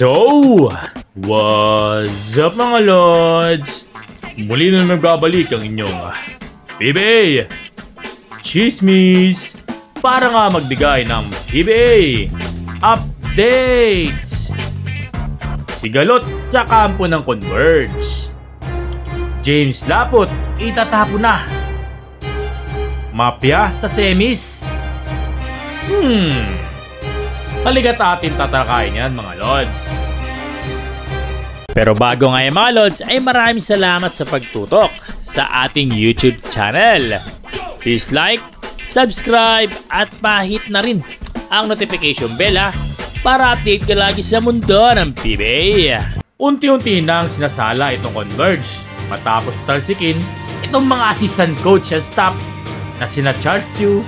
So, what's up mga lods? Muli na magbabalik ang inyong PBA Chismis para nga magbigay ng PBA updates. Sigalot sa kampo ng Converge. James Laput itatapo na. Mafia sa semis. Halika't atin tatalakayin yan mga lods. Pero bago nga mga lods ay maraming salamat sa pagtutok sa ating YouTube channel. Please like, subscribe at pahit na rin ang notification bell para update ka lagi sa mundo ng PBA. Unti-unti nang sinasala itong Converge matapos talsikin itong mga assistant coach at staff na sina Charles Chu,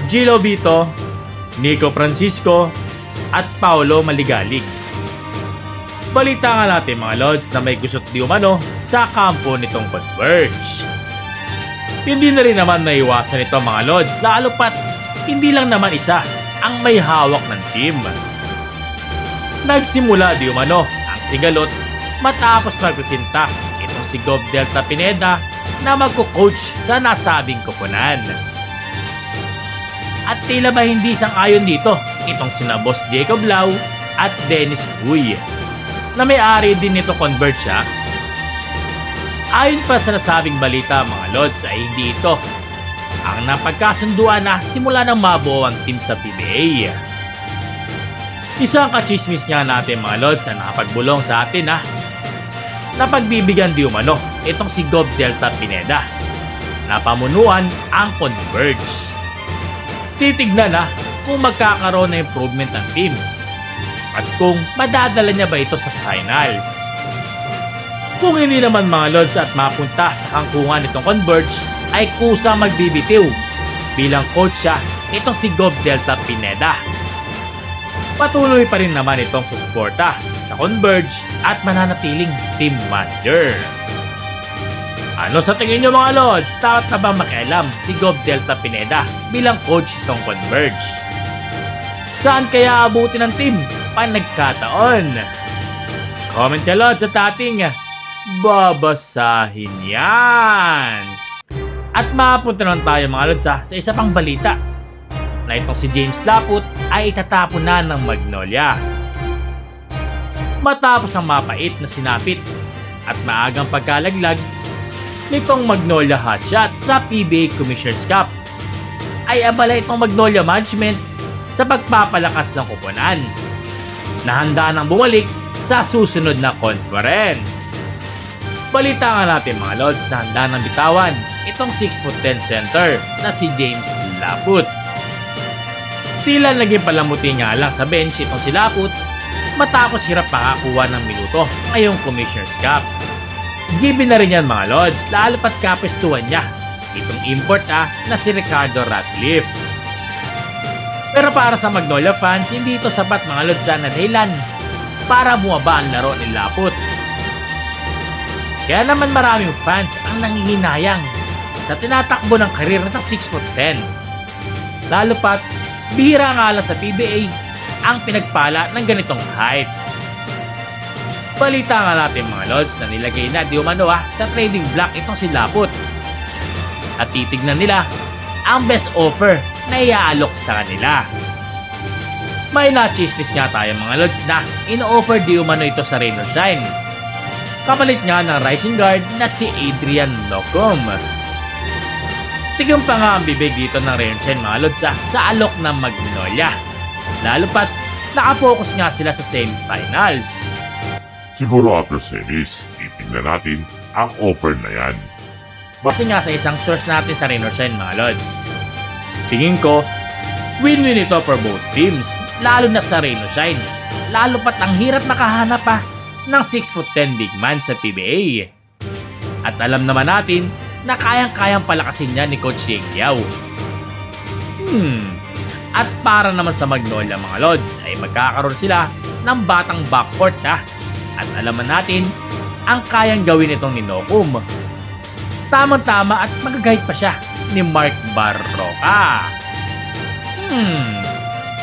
Gilo Vito, Nico Francisco at Paolo Maligalig. Balita nga natin mga lods na may gusot di umano sa kampo nitong Converge. Hindi na rin naman maiwasan ito mga lods, lalo pat hindi lang naman isa ang may hawak ng team. Nagsimula di umano ang sigalot matapos magpresenta itong si Gob Delta Pineda na magko-coach sa nasabing koponan. At tila ba hindi sang-ayon dito itong sina Boss Jacob Lau at Dennis Uy na may-ari din nito Converge siya. Ayon pa sa nasabing balita mga lods ay hindi ito ang napagkasunduan na simula ng mabuo ang team sa PBA. Isang kachismis nga natin mga lods na nakapagbulong sa atin na pagbibigyan di umano itong si Gob Delta Pineda na pamunuan ang Converge. Titignan kung magkakaroon na improvement ang team at kung madadala niya ba ito sa finals. Kung hindi naman mga lods at mapunta sa kangkungan nitong Converge ay kusang magbibitiw bilang coach siya itong si Gob Delta Pineda. Patuloy pa rin naman itong susuporta sa Converge at mananatiling team manager. Ano sa tingin nyo mga lods? Dapat na ba makialam si Gob Delta Pineda bilang coach itong Converge? Saan kaya abutin ng team pag nagkataon? Comment nyo lods at ating babasahin yan. At mapunta naman tayo mga lods sa isa pang balita na itong si James Laput ay itatapon na ng Magnolia. Matapos ang mapait na sinapit at maagang pagkalaglag nitong Magnolia Hotshots sa PBA Commissioner's Cup ay abala itong Magnolia Management sa pagpapalakas ng koponan na handa nang bumalik sa susunod na conference. Balita nga natin mga lods na handa nang bitawan itong 6'10" center na si James Laput. Tila naging palamuti nga lang sa bench itong si Laput matapos hirap makakuha ng minuto ngayong Commissioner's Cup. Given na rin yan mga lods, lalo pat kapestuhan niya itong import na si Ricardo Ratcliffe. Pero para sa Magnolia fans, hindi ito sapat mga lods na dahilan para bumaba ang laro ni Laput. Kaya naman maraming fans ang nanghihinayang sa tinatakbo ng karir na 6'10". Lalo pat, bihira nga lang sa PBA ang pinagpala ng ganitong height. Balita nga natin mga lods na nilagay na di umano sa trading block itong si Laput. At titignan nila ang best offer na iaalok sa kanila. May na-chismis nga tayo mga lods na ino-offer di umano ito sa Rain or Shine. Kapalit nga ng rising guard na si Adrian Locom. Tigong pa nga ang bibig dito ng Rain or Shine mga lods sa alok ng Magnolia. Lalo pat nakapokus nga sila sa semifinals. Siguro after series, titignan natin ang offer na yan. Base nga sa isang source natin sa Rain or Shine mga lods. Tingin ko, win-win ito for both teams, lalo na sa Rain or Shine. Lalo pat ang hirap makahanap ng 6'10" big man sa PBA. At alam naman natin na kayang-kayang palakasin niya ni Coach Yeng Yao. At para naman sa Magnolia mga lods ay magkakaroon sila ng batang backcourt at alaman natin ang kayang gawin itong ni Nokum. Tamang-tama at magagahit pa siya ni Mark Barroca.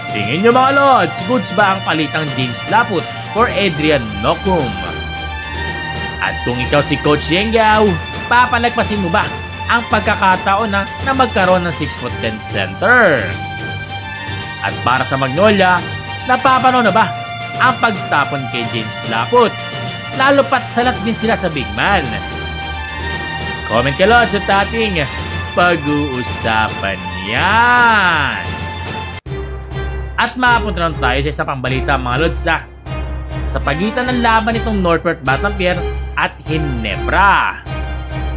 Tingin nyo mga lods, goods ba ang palitang James Laput for Adrian Nocum. At kung ikaw si Coach Yengyao, papalagpasin mo ba ang pagkakataon na magkaroon ng 6'10" center? At para sa Magnolia, napapanood na ba ang pagtapon kay James Laput? Lalo pat salat din sila sa big man. Comment ka Lods at ating pag-uusapan yan. At mapunta naman tayo sa isa pang balita mga Lods sa pagitan ng laban nitong Northport Batampier at Ginebra.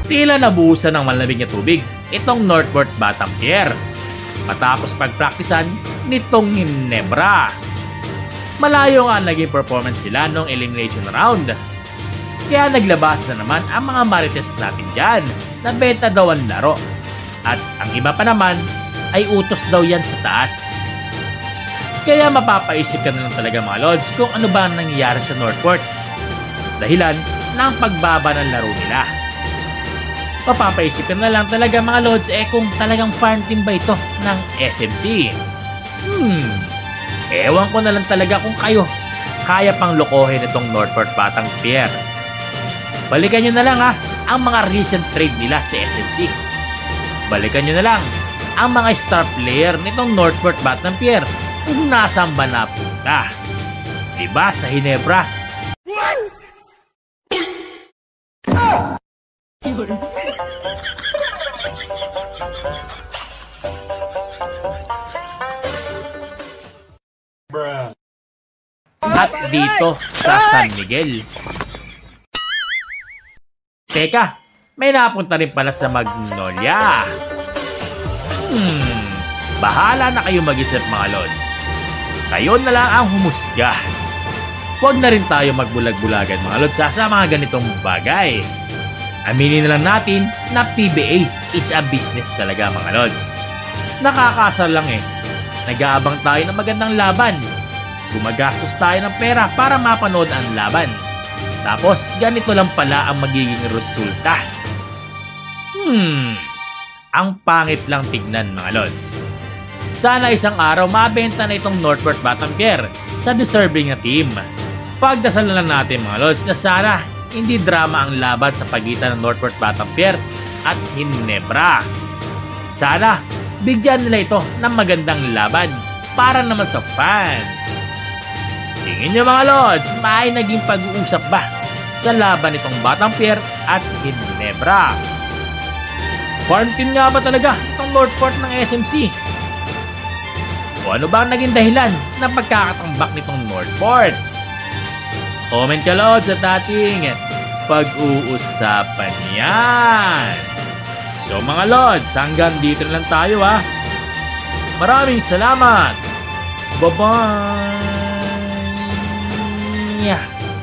Tila nabuhusan ng malamig na tubig itong Northport Batampier matapos pagpraktisan nitong Ginebra. Malayo nga ang naging performance sila noong elimination round. Kaya naglabas na naman ang mga marites natin dyan na beta daw ang laro. At ang iba pa naman ay utos daw yan sa taas. Kaya mapapaisip ka na lang talaga mga Lods kung ano ba ang nangyayari sa Northport. Dahilan ng pagbaba ng laro nila. Mapapaisip ka na lang talaga mga Lods kung talagang farm team ba ito ng SMC. Ewan ko na lang talaga kung kayo kaya pang lokohin itong Northport Batampier. Balikan nyo na lang ang mga recent trade nila sa SMC. Balikan nyo na lang ang mga star player nitong Northport Batampier kung nasaan ba napunta. Diba sa Ginebra? At dito sa San Miguel. Teka, may napunta rin pala sa Magnolia. Bahala na kayo mag-isip mga Lods. Kayo na lang ang humusga. Huwag na rin tayo magbulag-bulagan mga Lods sa mga ganitong bagay. Aminin na lang natin na PBA is a business talaga mga Lods. Nakakasar lang Nag-aabang tayo ng magandang laban. Gumagastos tayo ng pera para mapanood ang laban. Tapos ganito lang pala ang magiging resulta. Ang pangit lang tignan mga Lods. Sana isang araw mabenta na itong Northport Batampier sa deserving na team. Pagdasal na lang natin mga Lods na sana hindi drama ang laban sa pagitan ng Northport Batampier at Ginebra. Sana bigyan nila ito ng magandang laban para naman sa fans. Tingin nyo mga Lods, may naging pag-uusap ba sa laban nitong Batampier at Ginebra? Farm team nga ba talaga itong Northport ng SMC? O ano ba ang naging dahilan ng pagkakatambak nitong Northport? Comment ka Lods at ating pag-uusapan yan. So mga Lods, hanggang dito na lang tayo Maraming salamat. Bye-bye.